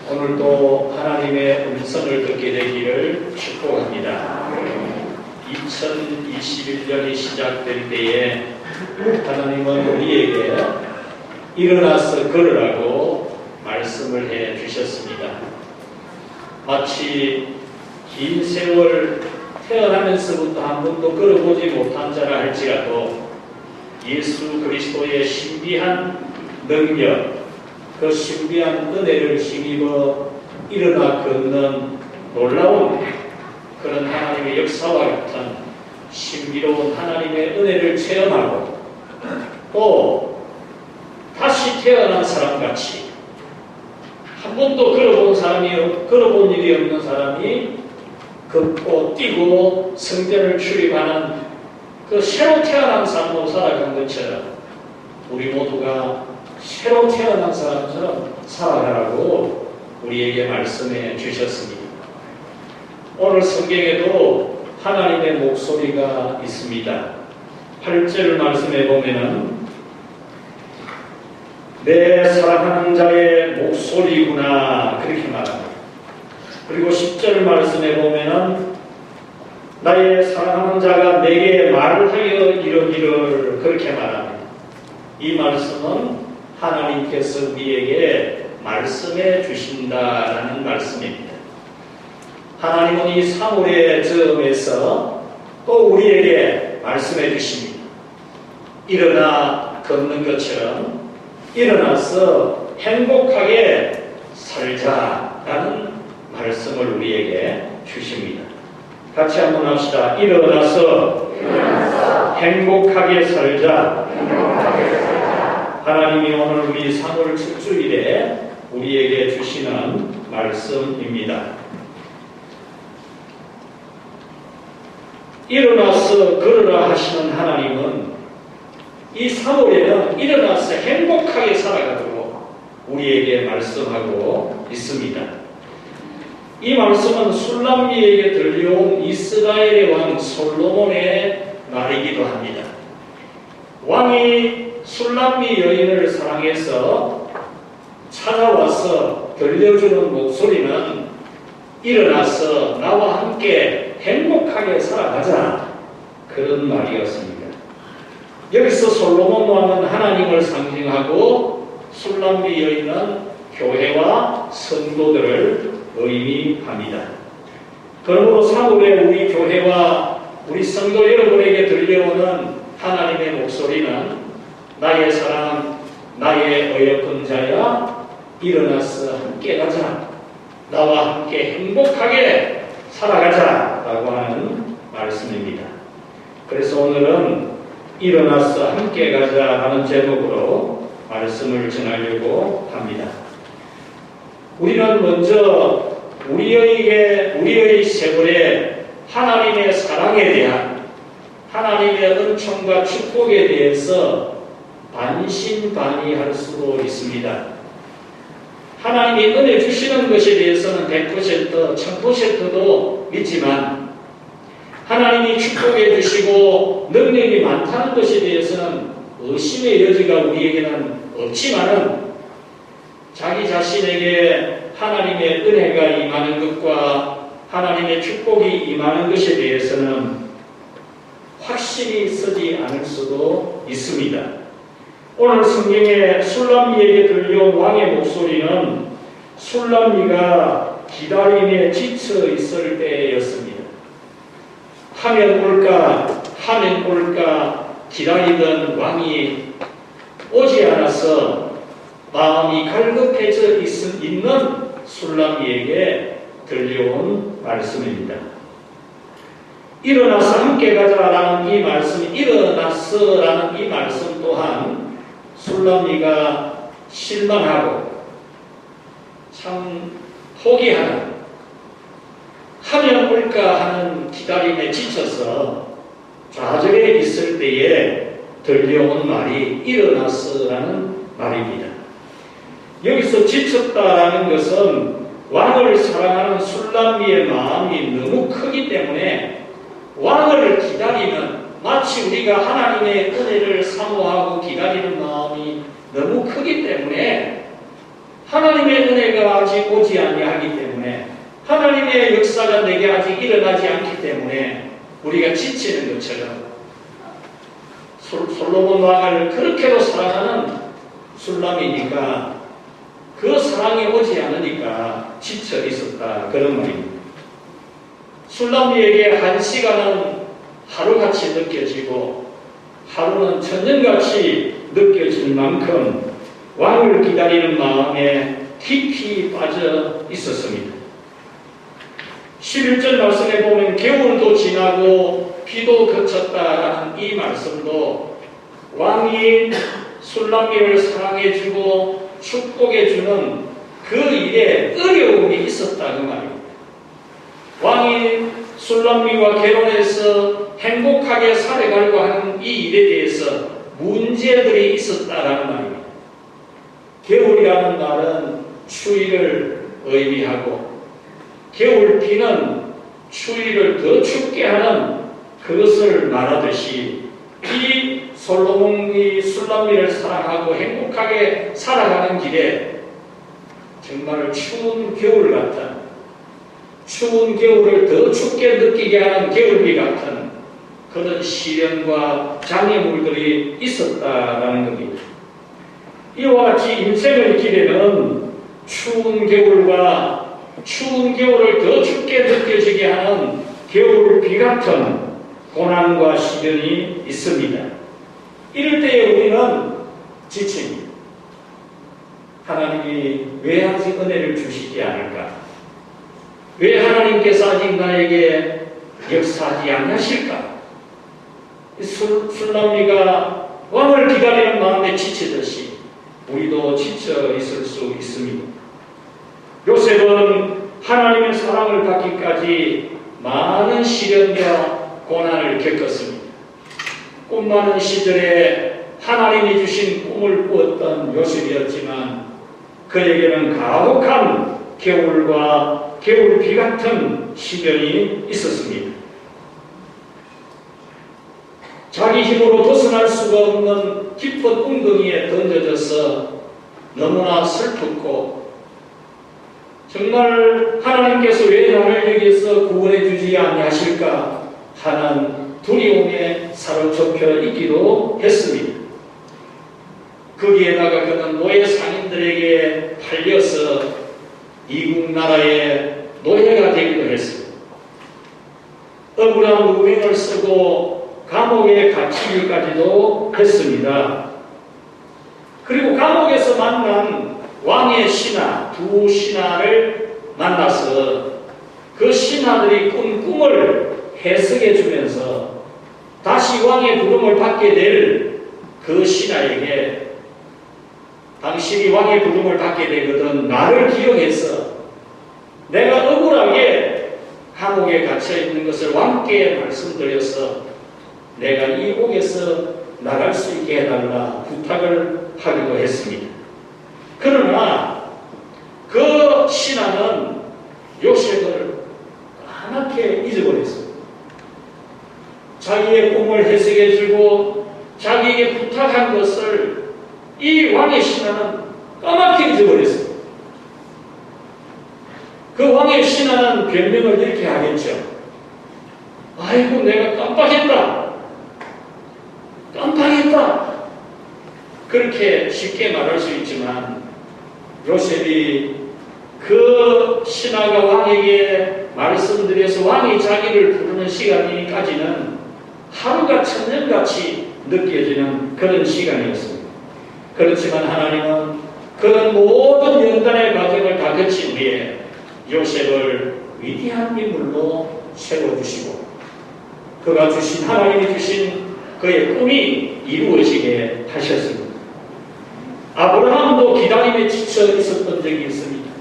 오늘도 하나님의 음성을 듣게 되기를 축복합니다. 2021년이 시작될 때에 하나님은 우리에게 일어나서 걸으라고 말씀을 해 주셨습니다. 마치 긴 세월 태어나면서부터 한 번도 걸어보지 못한 자라 할지라도 예수 그리스도의 신비한 능력, 그 신비한 은혜를 힘입어 일어나 걷는 놀라운 그런 하나님의 역사와 같은 신비로운 하나님의 은혜를 체험하고 또 다시 태어난 사람같이 한 번도 걸어본 일이 없는 사람이 걷고 뛰고 성전을 출입하는 그 새로 태어난 삶으로 살아간 것처럼 우리 모두가 새로 태어난 사람처럼 살아가라고 우리에게 말씀해 주셨습니다. 오늘 성경에도 하나님의 목소리가 있습니다. 8절 말씀해 보면은 내 사랑하는 자의 목소리구나 그렇게 말합니다. 그리고 10절 말씀해 보면은 나의 사랑하는 자가 내게 말을 하여 이르기를 그렇게 말합니다. 이 말씀은 하나님께서 우리에게 말씀해 주신다라는 말씀입니다. 하나님은 이 사물의 저음에서 또 우리에게 말씀해 주십니다. 일어나 걷는 것처럼 일어나서 행복하게 살자라는 말씀을 우리에게 주십니다. 같이 한번 합시다. 일어나서 행복하게 살자. 하나님이 오늘 우리 3월 첫 주일에 우리에게 주시는 말씀입니다. 일어나서 걸으라 하시는 하나님은 이 3월에는 일어나서 행복하게 살아가도록 우리에게 말씀하고 있습니다. 이 말씀은 술람미에게 들려온 이스라엘의 왕 솔로몬의 말이기도 합니다. 왕이 술람미 여인을 사랑해서 찾아와서 들려주는 목소리는 일어나서 나와 함께 행복하게 살아가자 그런 말이었습니다. 여기서 솔로몬 왕은 하나님을 상징하고 술람미 여인은 교회와 성도들을 의미합니다. 그러므로 3월에 우리 교회와 우리 성도 여러분에게 들려오는 하나님의 목소리는 나의 사랑, 나의 어여쁜 자야 일어나서 함께 가자. 나와 함께 행복하게 살아가자 라고 하는 말씀입니다. 그래서 오늘은 일어나서 함께 가자 하는 제목으로 말씀을 전하려고 합니다. 우리는 먼저 우리의 세월에 하나님의 사랑에 대한 하나님의 은총과 축복에 대해서 반신반의할 수도 있습니다. 하나님이 은혜 주시는 것에 대해서는 100%, 1000%도 믿지만 하나님이 축복해 주시고 능력이 많다는 것에 대해서는 의심의 여지가 우리에게는 없지만은 자기 자신에게 하나님의 은혜가 임하는 것과 하나님의 축복이 임하는 것에 대해서는 확신이 서지 않을 수도 있습니다. 오늘 성경에 술람미에게 들려온 왕의 목소리는 술람미가 기다림에 지쳐 있을 때였습니다. 하면 올까 기다리던 왕이 오지 않아서 마음이 갈급해져 있는 술람미에게 들려온 말씀입니다. 일어나서 함께 가자라는 이 말씀, 일어나서라는 이 말씀 또한 술람미가 실망하고 참 포기하는 하면 올까 하는 기다림에 지쳐서 좌절해 있을 때에 들려온 말이 일어나서라는 말입니다. 여기서 지쳤다라는 것은 왕을 사랑하는 술람미의 마음이 너무 크기 때문에 왕을 기다리는 마치 우리가 하나님의 은혜를 사모하고 기다리는 마음이 너무 크기 때문에 하나님의 은혜가 때가 아직 오지 아니하기 때문에, 하나님의 역사가 내게 아직 일어나지 않기 때문에 우리가 지치는 것처럼, 솔로몬 왕을 그렇게도 사랑하는 술람이니까 그 사랑이 오지 않으니까 지쳐 있었다, 그런 말입니다. 술람이에게 한 시간은 하루같이 느껴지고 하루는 천년같이 느껴질 만큼 왕을 기다리는 마음에 깊이 빠져 있었습니다. 11절 말씀에 보면 겨울도 지나고 비도 그쳤다라는 이 말씀도 왕이 술람미를 사랑해주고 축복해주는 그 일에 어려움이 있었다, 그 말입니다. 왕이 술람미와 결혼해서 행복하게 살아가려고 하는 이 일에 대해서 문제들이 있었다라는 말입니다. 겨울이라는 말은 추위를 의미하고, 겨울비는 추위를 더 춥게 하는 그것을 말하듯이, 이 솔로몬이 술람미를 사랑하고 행복하게 살아가는 길에 정말 추운 겨울 같은, 추운 겨울을 더 춥게 느끼게 하는 겨울비 같은 그런 시련과 장애물들이 있었다라는 겁니다. 이와 같이 인생의 길에는 추운 겨울과 추운 겨울을 더 춥게 느껴지게 하는 겨울비 같은 고난과 시련이 있습니다. 이럴 때에 우리는 지칩니다. 하나님이 왜 아직 은혜를 주시지 않을까? 왜 하나님께서 아직 나에게 역사하지 않으실까? 술람미가 왕을 기다리는 마음에 지치듯이 우리도 지쳐 있을 수 있습니다. 요셉은 하나님의 사랑을 받기까지 많은 시련과 고난을 겪었습니다. 꿈 많은 시절에 하나님이 주신 꿈을 꾸었던 요셉이었지만 그에게는 가혹한 겨울과 겨울비 같은 시련이 있었습니다. 자기 힘으로 벗어날 수가 없는 깊은 웅덩이에 던져져서 너무나 슬펐고, 정말 하나님께서 왜 나를 여기서 구원해 주지 아니하실까 하는 두려움에 사로잡혀 있기도 했습니다. 거기에다가 그는 노예 상인들에게 팔려서 이국 나라의 노예가 되기도 했습니다. 억울한 누명을 쓰고 감옥에 갇히기까지도 했습니다. 그리고 감옥에서 만난 왕의 신하, 두 신하를 만나서 그 신하들이 꾼 꿈을 해석해 주면서 다시 왕의 부름을 받게 될 그 신하에게, 당신이 왕의 부름을 받게 되거든 나를 기억해서 내가 억울하게 감옥에 갇혀 있는 것을 왕께 말씀드려서 내가 이 옥에서 나갈 수 있게 해달라 부탁을 하기도 했습니다. 그러나 그 신하는 요셉을 까맣게 잊어버렸습니다. 자기의 꿈을 해석해주고 자기에게 부탁한 것을 이 왕의 신하는 까맣게 잊어버렸습니다. 그 왕의 신하는 변명을 이렇게 하겠죠. 아이고, 내가 깜빡했다. 그렇게 쉽게 말할 수 있지만 요셉이 그 신하가 왕에게 말씀드려서 왕이 자기를 부르는 시간까지는 하루가 천년같이 느껴지는 그런 시간이었습니다. 그렇지만 하나님은 그런 모든 연단의 과정을 다 거친 후에 요셉을 위대한 인물로 세워주시고 그가 주신, 하나님이 주신 그의 꿈이 이루어지게 하셨습니다. 아브라함도 기다림에 지쳐 있었던 적이 있습니다.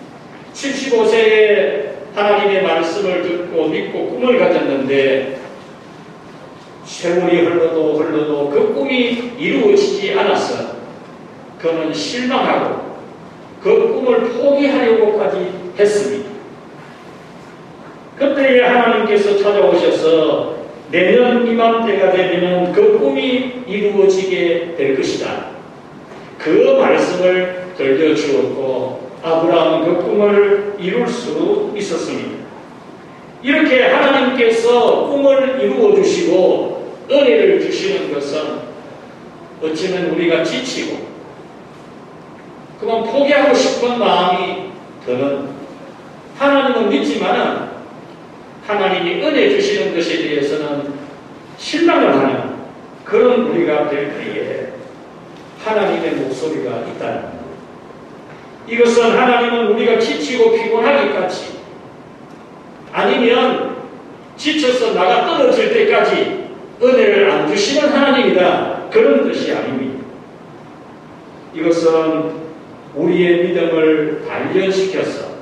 75세에 하나님의 말씀을 듣고 믿고 꿈을 가졌는데 세월이 흘러도 그 꿈이 이루어지지 않아서 그는 실망하고 그 꿈을 포기하려고까지 했습니다. 그때 하나님께서 찾아오셔서 내년 이맘때가 되면 그 꿈이 이루어지게 될 것이다. 그 말씀을 들려주었고 아브라함은 그 꿈을 이룰 수 있었습니다. 이렇게 하나님께서 꿈을 이루어 주시고 은혜를 주시는 것은 어쩌면 우리가 지치고 그만 포기하고 싶은 마음이 드는, 하나님은 믿지만은 하나님이 은혜 주시는 것에 대해서는 실망을 하는 그런 우리가 될 때에 하나님의 목소리가 있다는 것. 이것은 하나님은 우리가 지치고 피곤하기까지, 아니면 지쳐서 나가 떨어질 때까지 은혜를 안 주시는 하나님이다, 그런 뜻이 아닙니다. 이것은 우리의 믿음을 단련시켜서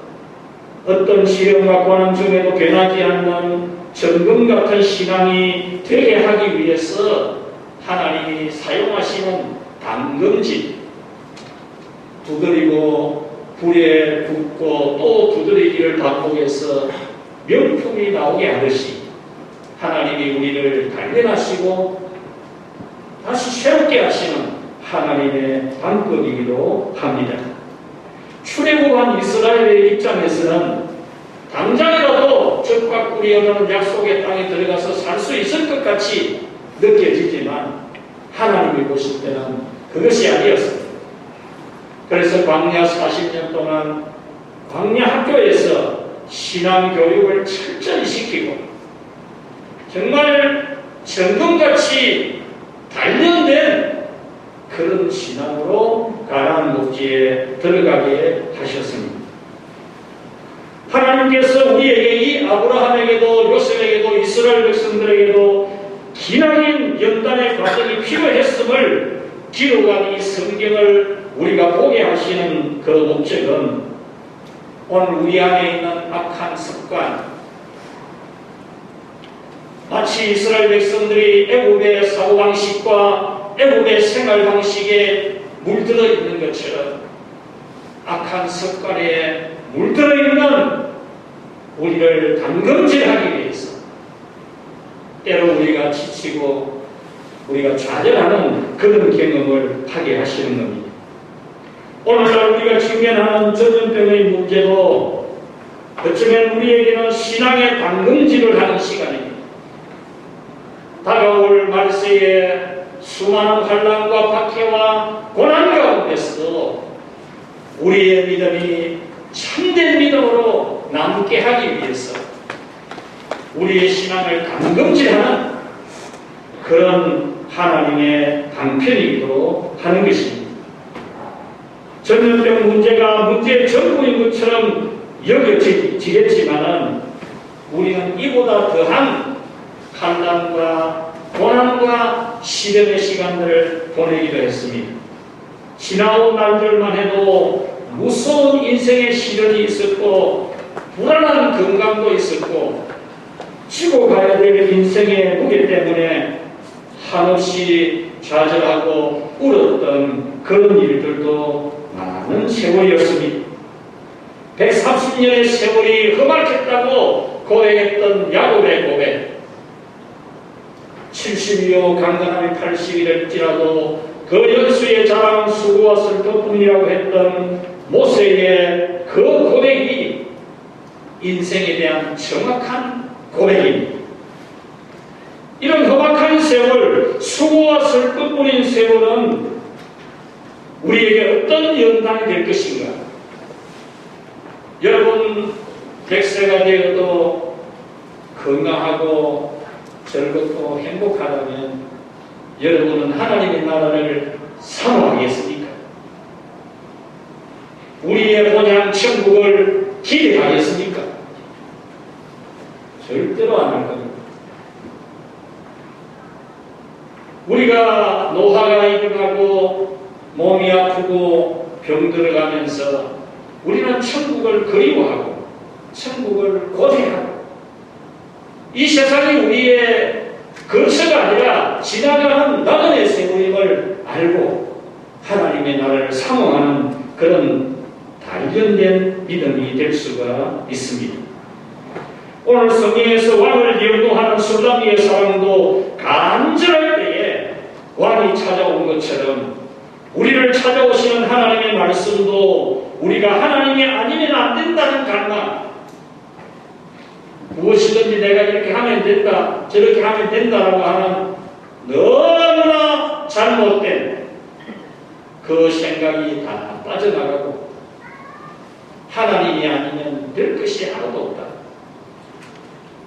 어떤 시련과 고난 중에도 변하지 않는 정금 같은 신앙이 되게 하기 위해서 하나님이 사용하시는 담금질, 두드리고 불에 굽고 또 두드리기를 반복해서 명품이 나오게 하듯이 하나님이 우리를 단련하시고 다시 새롭게 하시는 하나님의 방법이기도 합니다. 출애굽한 이스라엘의 입장에서는 당장이라도 적과 꿀이 흐르는 약속의 땅에 들어가서 살 수 있을 것 같이 느껴지지만 하나님이 보실 때는 그것이 아니었습니다. 그래서 광야 40년 동안 광야 학교에서 신앙 교육을 철저히 시키고 정말 정금같이 단련된 그런 신앙으로 가나안 목지에 들어가게 하셨습니다. 하나님께서 우리에게 이 아브라함에게도 요셉에게도 이스라엘 백성들에게도 기나긴 연단의 과정이 필요했음을 기록한 이 성경을 우리가 보게 하시는 그 목적은 오늘 우리 안에 있는 악한 습관, 마치 이스라엘 백성들이 애굽의 사고방식과 애굽의 생활방식에 물들어 있는 것처럼 악한 습관에 물들어 있는 우리를 담금질하기 위해서 때로 우리가 지치고 우리가 좌절하는 그런 경험을 하게 하시는 겁니다. 오늘날 우리가 직면하는 전염병의 문제도 어쩌면 우리에게는 신앙의 담금질을 하는 시간입니다. 다가올 말세에 수많은 환난과 박해와 고난 가운데서도 우리의 믿음이 참된 믿음으로 남게 하기 위해서 우리의 신앙을 담금질하는 그런 하나님의 방편이기도 하는 것입니다. 전염병 문제가 문제의 전부인 것처럼 여겨지겠지만은 우리는 이보다 더한 환난과 고난과 시련의 시간들을 보내기도 했습니다. 지나온 날들만 해도 무서운 인생의 시련이 있었고 불안한 건강도 있었고 지고 가야 될 인생의 무게 때문에 한없이 좌절하고 울었던 그런 일들도 많은 세월이었습니다. 130년의 세월이 험악했다고 고백했던 야곱의 고백, 70이요 강건함이 80이 될지라도 그 연수의 자랑 수고와 슬픔뿐이라고 했던 모세의 그 고백이 인생에 대한 정확한 고백입니다. 이런 험악한 세월, 수고와 슬픔뿐인 세월은 우리에게 어떤 연단이 될 것인가? 여러분 100세가 되어도 건강하고 즐겁고 행복하다면 여러분은 하나님의 나라를 사모하겠습니까? 우리의 본향 천국을 기대하겠습니까? 절대로 안 할 겁니다. 우리가 노화가 일어나고 몸이 아프고 병들어가면서 우리는 천국을 그리워하고 천국을 고대하고 이 세상이 우리의 거처가 아니라 지나가는 나그네 세월임을 알고 하나님의 나라를 사모하는 그런 단련된 믿음이 될 수가 있습니다. 오늘 성경에서 왕을 연도하는 술람이의 사랑도 간절할 때에 왕이 찾아온 것처럼 우리를 찾아오시는 하나님의 말씀도 우리가 하나님이 아니면 안 된다는 갈망, 무엇이든지 내가 이렇게 하면 된다, 저렇게 하면 된다라고 하는 너무나 잘못된 그 생각이 다 빠져나가고 하나님이 아니면 될 것이 하나도 없다.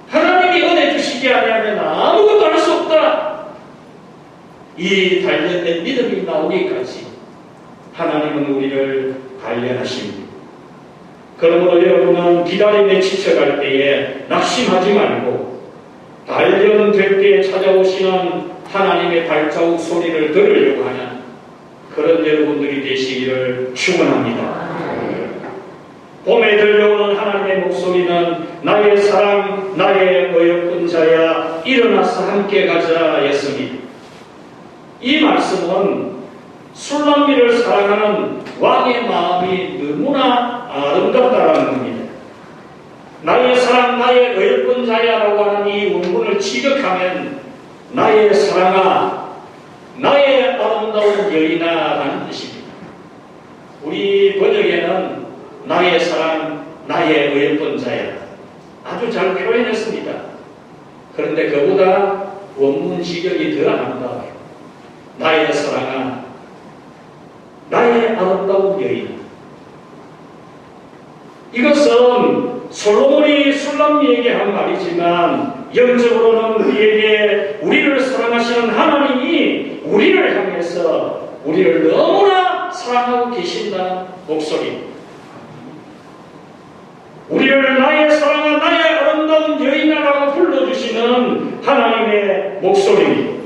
하나님이 은혜 주시지 않으면 아무것도 할 수 없다. 이 단련된 믿음이 나오기까지 하나님은 우리를 단련하십니다. 그러므로 여러분은 기다림에 지쳐갈 때에 낙심하지 말고 단련될 때에 찾아오시는 하나님의 발자국 소리를 들으려고 하는 그런 여러분들이 되시기를 축원합니다. 봄에 들려오는 하나님의 목소리는 나의 사랑, 나의 어여쁜 자야 일어나서 함께 가자 였습니다. 이 말씀은 술람미를 사랑하는 왕의 마음이 너무나 아름답다라는 겁니다. 나의 사랑, 나의 어여쁜 자야라고 하는 이 원문을 지극하면 나의 사랑아, 나의 아름다운 여인아라는 뜻입니다. 우리 번역에는 나의 사랑, 나의 어여쁜 자야 아주 잘 표현했습니다. 그런데 그보다 원문 지경이 더 아름다워요. 나의 사랑아, 나의 아름다운 여인. 이것은 솔로몬이 술람미에게 한 말이지만 영적으로는 우리를 사랑하시는 하나님이 우리를 향해서 우리를 너무나 사랑하고 계신다는 목소리. 우리를 나의 사랑아, 나의 아름다운 여인아라고 불러주시는 하나님의 목소리입니다.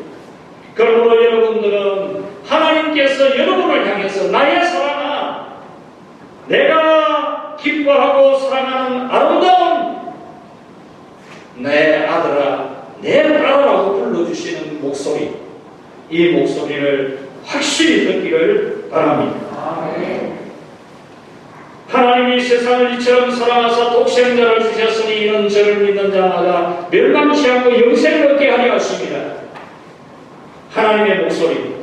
그러므로 여러분들은 하나님께서 여러분을 향해서 나의 사랑아, 내가 기뻐하고 사랑하는 아름다운 내 아들아, 내 딸아라고 불러주시는 목소리, 이 목소리를 확실히 듣기를 바랍니다. 하나님이 세상을 이처럼 사랑하사 독생자를 주셨으니 이는 저를 믿는 자마다 멸망치 않고 영생을 얻게 하려 하십니다. 하나님의 목소리.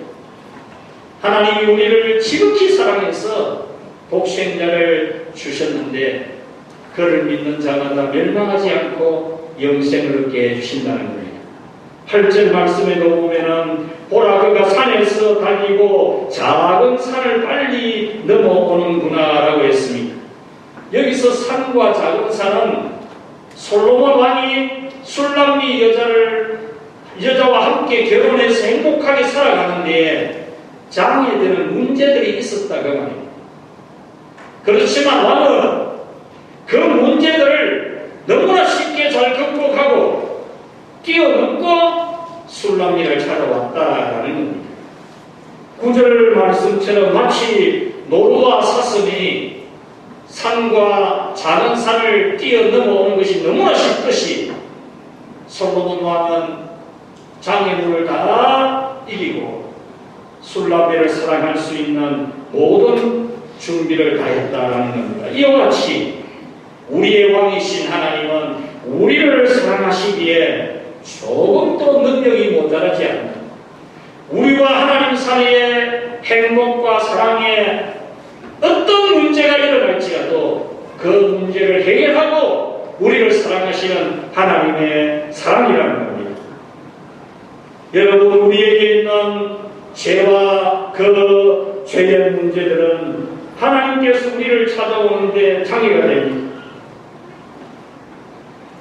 하나님이 우리를 지극히 사랑해서 독생자를 주셨는데 그를 믿는 자마다 멸망하지 않고 영생을 얻게 해주신다는 겁니다. 8절 말씀에도 보면은 보라 그가 산에서 달리고 작은 산을 빨리 넘어오는구나 라고 했습니다. 여기서 산과 작은 산은 솔로몬 왕이 술람미 여자와 함께 결혼해서 행복하게 살아가는데 장애되는 문제들이 있었다고 말입니다. 그렇지만 왕은 그 문제들을 너무나 쉽게 잘 극복하고 뛰어넘고 술람미를 찾아왔다라는 겁니다. 9절 말씀처럼 마치 노루와 사슴이 산과 작은 산을 뛰어넘어오는 것이 너무나 쉽듯이 솔로몬 왕은 장애물을 다 이기고 술람미를 사랑할 수 있는 모든 준비를 다 했다라는 겁니다. 이와 같이 우리의 왕이신 하나님은 우리를 사랑하시기에 조금도 능력이 모자라지 않는 우리와 하나님 사이의 행복과 사랑에 어떤 문제가 일어날지라도 그 문제를 해결하고 우리를 사랑하시는 하나님의 사랑이라는 겁니다. 여러분, 우리에게 있는 죄와 그 죄의 문제들은 하나님께서 우리를 찾아오는데 장애가 됩니다.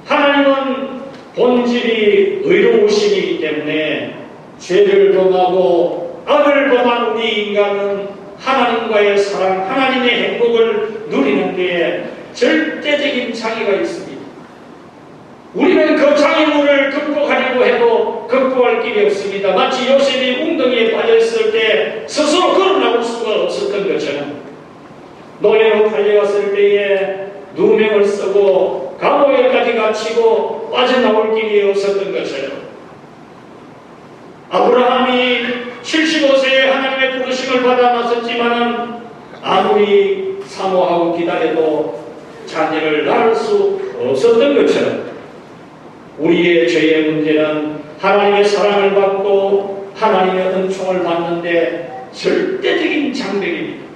하나님은 본질이 의로우심이기 때문에 죄를 범하고 악을 범한 우리 인간은 하나님과의 사랑, 하나님의 행복을 누리는 데 절대적인 장애가 있습니다. 우리는 그 장애물을 극복하려고 해도 극복할 길이 없습니다. 마치 요셉이 웅덩이에 빠져있을 때 스스로 걸어나올 수가 없었던 것처럼 노예로 팔려갔을 때에 누명을 쓰고 감옥에까지 갇히고 빠져나올 길이 없었던 것처럼 아브라함이 75세에 하나님의 부르심을 받아 나섰지만은 아무리 사모하고 기다려도 자녀를 낳을 수 없었던 것처럼 우리의 죄의 문제는 하나님의 사랑을 받고 하나님의 은총을 받는데 절대적인 장벽입니다.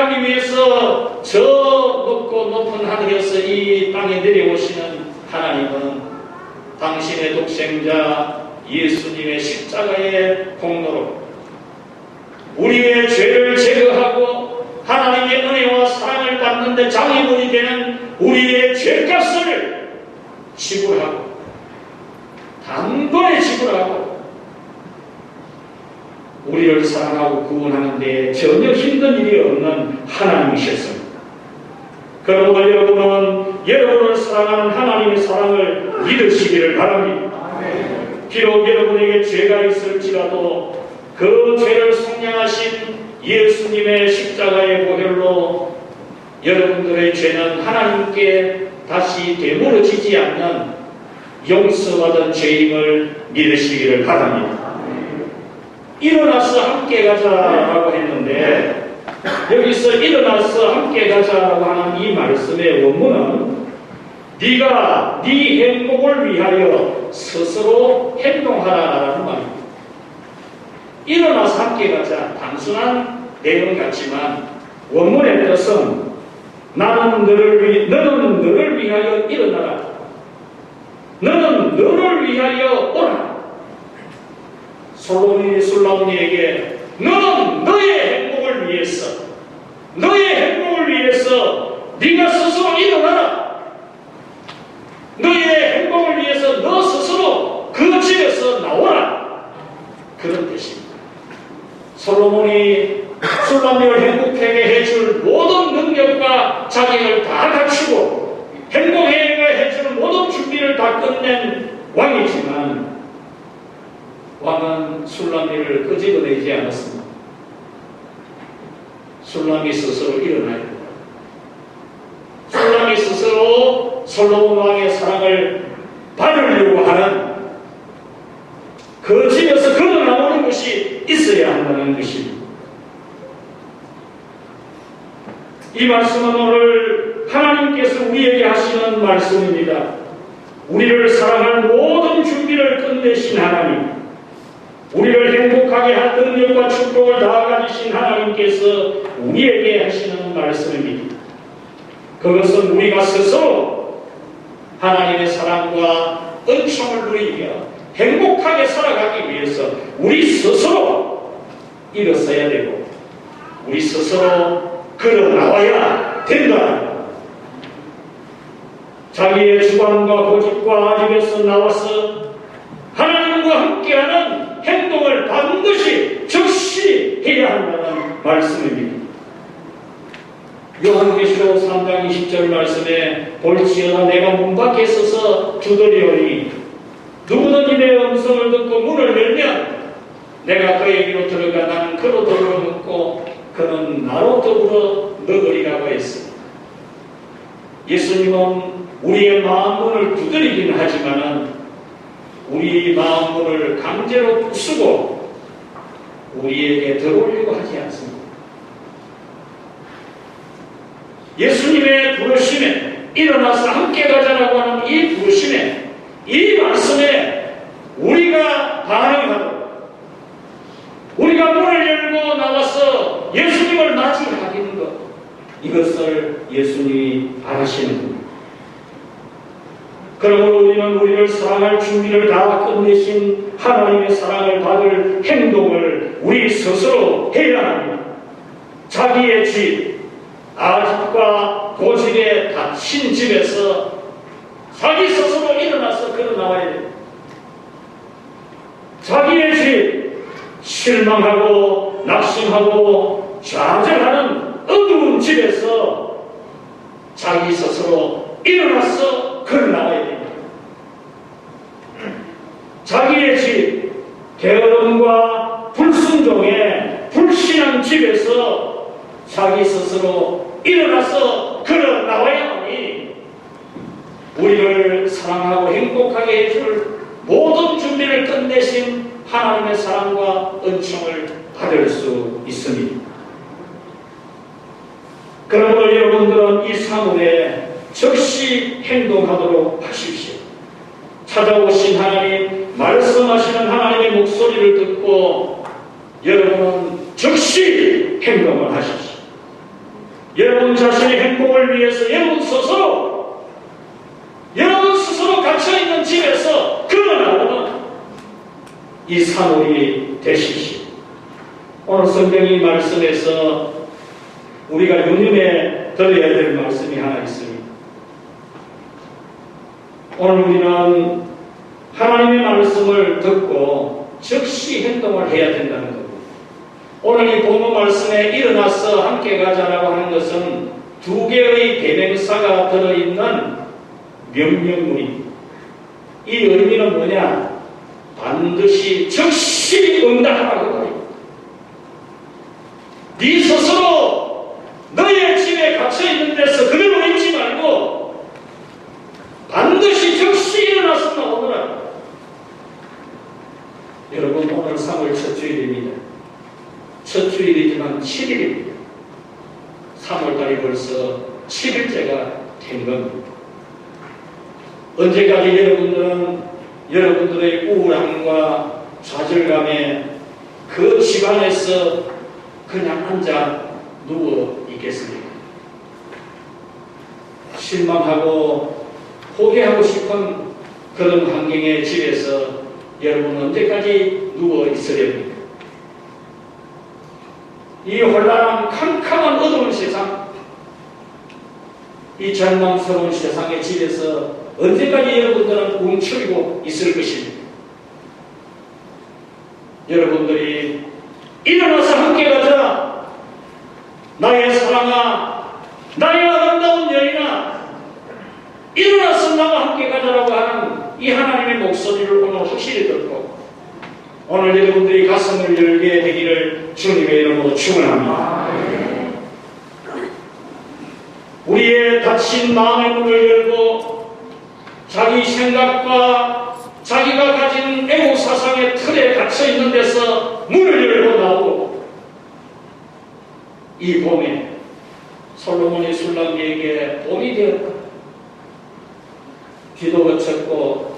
하기 위해서 저 높고 높은 하늘에서 이 땅에 내려오시는 하나님은 당신의 독생자 예수님의 십자가의 공로로 우리의 죄를 제거하고 하나님의 은혜와 사랑을 받는 데 장애물이 되는 우리의 죄값을 지불하고 단번에 지불하고 우리를 사랑하고 구원하는 데 전혀 힘든 일이 없는 하나님이셨습니다. 그러므로 여러분은 여러분을 사랑하는 하나님의 사랑을 믿으시기를 바랍니다. 비록 여러분에게 죄가 있을지라도 그 죄를 속량하신 예수님의 십자가의 보혈로 여러분들의 죄는 하나님께 다시 되물어지지 않는 용서받은 죄임을 믿으시기를 바랍니다. 일어나서 함께 가자라고 했는데 여기서 일어나서 함께 가자라고 하는 이 말씀의 원문은 네가 네 행복을 위하여 스스로 행동하라라는 말입니다. 일어나서 함께 가자. 단순한 내용 같지만 원문의 뜻은 너는 너를 위하여 일어나라. 너는 너를 위하여 오라. 솔로몬이 술람니에게 너는 너의 행복을 위해서 네가 스스로 일어나라. 너의 행복을 위해서 너 스스로 그 집에서 나오라. 그런 뜻입니다. 솔로몬이 술람니를 행복하게 해줄 모든 능력과 자격을 다 갖추고 행복하게 해줄 모든 준비를 다 끝낸 왕이지만 왕은 술람니를 끄집어내지 않았습니다. 술람이 스스로 일어나야 됩니다. 술람이 스스로 솔로몬 왕의 사랑을 받으려고 하는 그 집에서 걸어 나오는 것이 있어야 한다는 것입니다. 이 말씀은 오늘 하나님께서 우리에게 하시는 말씀입니다. 우리를 사랑할 모든 준비를 끝내신 하나님, 우리를 행복하게 한 능력과 축복을 다 가지신 하나님께서 우리에게 하시는 말씀입니다. 그것은 우리가 스스로 하나님의 사랑과 은총을 누리며 행복하게 살아가기 위해서 우리 스스로 일어서야 되고 우리 스스로 걸어 나와야 된다. 자기의 주관과 고집과 아집에서 나와서 하나님과 함께하는 행동을 반드시 즉시 해야 한다는 말씀입니다. 요한계시록 3장 20절 말씀에 볼지어다 내가 문 밖에 서서 두드리오니 누구든지 내 음성을 듣고 문을 열면 내가 그에게로 들어가 나는 그로 더불어 먹고 그는 나로 더불어 먹으리라고 했습니다. 예수님은 우리의 마음 문을 두드리긴 하지만은 우리 마음 문을 강제로 부수고 우리에게 들어오려고 하지 않습니다. 예수님의 부르심에 일어나서 함께 가자라고 하는 이 부르심에 이 말씀에 우리가 반응하도록 우리가 문을 열고 나와서 예수님을 맞이하기는 것 이것을 예수님이 바라시는 겁니다. 그러므로 우리는 우리를 사랑할 준비를 다 끝내신 하나님의 사랑을 받을 행동을 우리 스스로 해야 합니다. 자기의 집, 아집과 고집에 닫힌 집에서 자기 스스로 일어나서 걸어 나와야 됩니다. 자기의 집, 실망하고 낙심하고 좌절하는 어두운 집에서 자기 스스로 일어나서 걸어 나와야 됩니다. 자기의 집, 게으름과 불순종의 불신한 집에서 자기 스스로 일어나서 걸어 나와야 하니 우리를 사랑하고 행복하게 해줄 모든 준비를 끝내신 하나님의 사랑과 은총을 받을 수 있습니다. 그러므로 여러분들은 이 사문에 즉시 행동하도록 하십시오. 찾아오신 하나님, 말씀하시는 하나님의 목소리를 듣고 여러분은 즉시 행동을 하십시오. 여러분 자신의 행복을 위해서 여러분 스스로 갇혀있는 집에서 걸어나오는 이 사물이 되십시오. 오늘 성경이 말씀에서 우리가 유념해 들어야 될 말씀이 하나 있습니다. 오늘 우리는 하나님의 말씀을 듣고 즉시 행동을 해야 된다는 겁니다. 오늘 이 본문 말씀에 일어나서 함께 가자라고 하는 것은 두 개의 대명사가 들어있는 명령문입니다. 이 의미는 뭐냐? 반드시 즉시 응답하라고 말입니다. 네 스스로 너의 집에 갇혀있는 데서 그대로 있지 말고 반드시 즉시 일어나서 나오더라. 여러분, 오늘 3월 첫 주일입니다. 첫 주일이지만 7일입니다. 3월달이 벌써 7일째가 된 겁니다. 언제까지 여러분들은 여러분들의 우울함과 좌절감에 그 집안에서 그냥 앉아 누워 있겠습니까? 실망하고 포기하고 싶은 그런 환경의 집에서 여러분 언제까지 누워 있으려 합니까? 이 혼란한 캄캄한 어두운 세상, 이 절망스러운 세상의 집에서 언제까지 여러분들은 움츠리고 있을 것입니다. 여러분들이 일어나서 함께 가자. 나의 사랑아, 나의 아름다운 여인아, 일어나서 나와 함께 가자라고 하는 이 하나님의 목소리를 오늘 확실히 듣고 오늘 여러분들이 가슴을 열게 되기를 주님의 이름으로 축원합니다. 우리의 닫힌 마음의 문을 열고 자기 생각과 자기가 가진 애국사상의 틀에 갇혀있는 데서 문을 열고 나오고 이 봄에 솔로몬이 술람비에게 봄이 되었다. 비도 그쳤고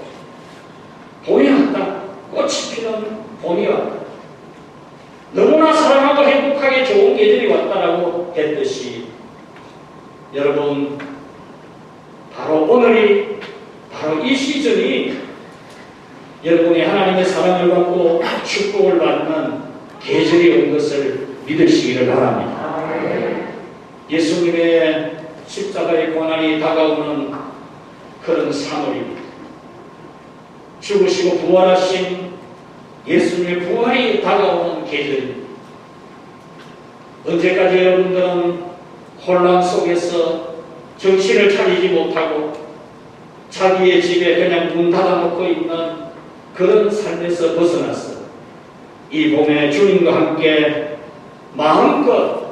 봄이 왔다. 꽃이 피는 봄이 왔다. 너무나 사랑하고 행복하게 좋은 계절이 왔다라고 했듯이 여러분, 바로 오늘이 바로 이 시즌이 여러분이 하나님의 사랑을 받고 축복을 받는 계절이 온 것을 믿으시기를 바랍니다. 예수님의 십자가의 고난이 다가오는 그런 3월입니다. 죽으시고 부활하신 예수님의 부활이 다가오는 계절입니다. 언제까지 여러분들은 혼란 속에서 정신을 차리지 못하고 자기의 집에 그냥 문 닫아놓고 있는 그런 삶에서 벗어났어. 이 봄에 주님과 함께 마음껏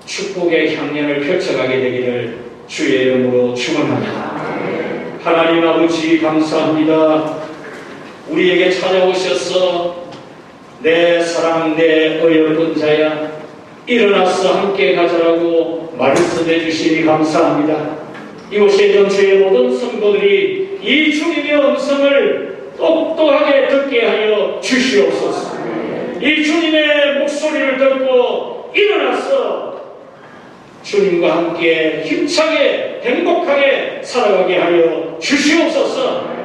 축복의 향연을 펼쳐가게 되기를 주의 이름으로 축원합니다. 하나님 아버지 감사합니다. 우리에게 찾아오셔서 내 사랑 내 어여쁜 자야 일어나서 함께 가자라고 말씀해 주시니 감사합니다. 이곳에 있는 주의 모든 성도들이 이 주님의 음성을 똑똑하게 듣게 하여 주시옵소서. 이 주님의 목소리를 듣고 일어나서 주님과 함께 힘차게 행복하게 살아가게 하여 주시옵소서.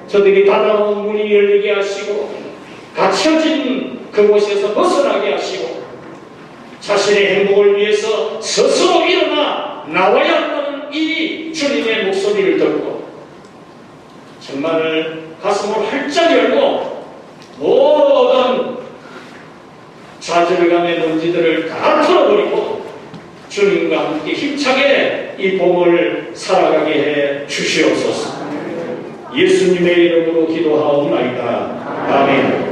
저들이 닫아놓은 문이 열리게 하시고 갇혀진 그곳에서 벗어나게 하시고 자신의 행복을 위해서 스스로 일어나 나와야 한다는 이 주님의 목소리를 듣고 정말 가슴을 활짝 열고 모든 좌절감의 먼지들을 다 털어버리고 주님과 함께 힘차게 이 봄을 살아가게 해 주시옵소서. 예수님의 이름으로 기도하옵나이다. 아멘.